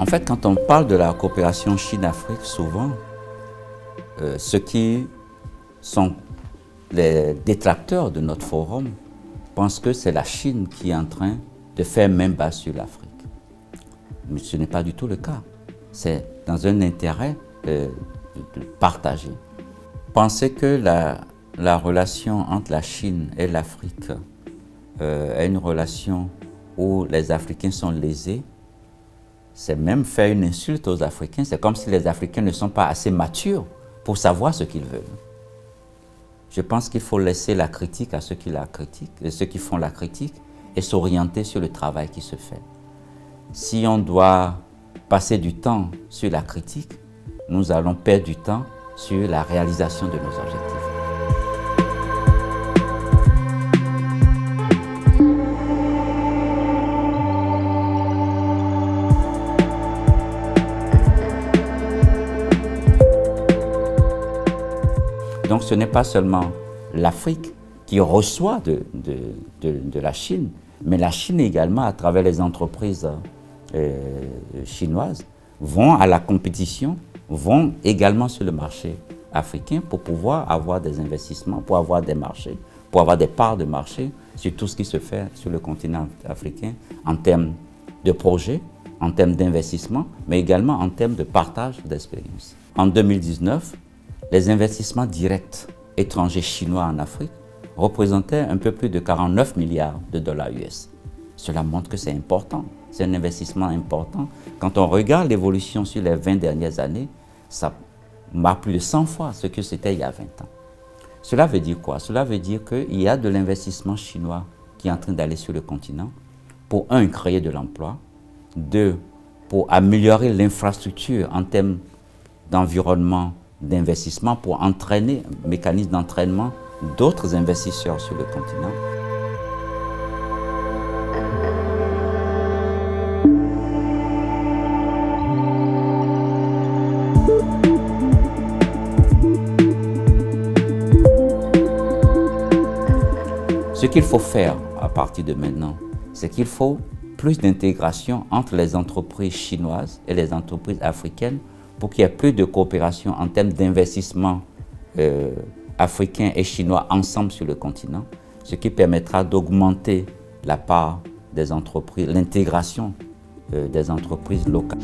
fait, quand on parle de la coopération Chine-Afrique, souvent, ceux qui sont les détracteurs de notre forum pensent que c'est la Chine qui est en train de faire main basse sur l'Afrique. Mais ce n'est pas du tout le cas. C'est dans un intérêt partagé. Penser que la relation entre la Chine et l'Afrique est une relation où les Africains sont lésés, c'est même faire une insulte aux Africains. C'est comme si les Africains ne sont pas assez matures pour savoir ce qu'ils veulent. Je pense qu'il faut laisser la critique à ceux qui la critiquent, et ceux qui font la critique, et s'orienter sur le travail qui se fait. Si on doit passer du temps sur la critique, nous allons perdre du temps sur la réalisation de nos objectifs. Donc ce n'est pas seulement l'Afrique qui reçoit de la Chine, mais la Chine également, à travers les entreprises chinoises, vont à la compétition, vont également sur le marché africain pour pouvoir avoir des investissements, pour avoir des marchés, pour avoir des parts de marché sur tout ce qui se fait sur le continent africain en termes de projets, en termes d'investissement, mais également en termes de partage d'expériences. En 2019, les investissements directs étrangers chinois en Afrique représentaient un peu plus de 49 milliards de dollars US. Cela montre que c'est important, c'est un investissement important. Quand on regarde l'évolution sur les 20 dernières années, ça marque plus de 100 fois ce que c'était il y a 20 ans. Cela veut dire quoi? Cela veut dire qu'il y a de l'investissement chinois qui est en train d'aller sur le continent pour, un, créer de l'emploi, deux, pour améliorer l'infrastructure en termes d'environnement, d'investissement, pour entraîner, un mécanisme d'entraînement d'autres investisseurs sur le continent. Ce qu'il faut faire à partir de maintenant, c'est qu'il faut plus d'intégration entre les entreprises chinoises et les entreprises africaines pour qu'il y ait plus de coopération en termes d'investissement africains et chinois ensemble sur le continent, ce qui permettra d'augmenter la part des entreprises, l'intégration des entreprises locales.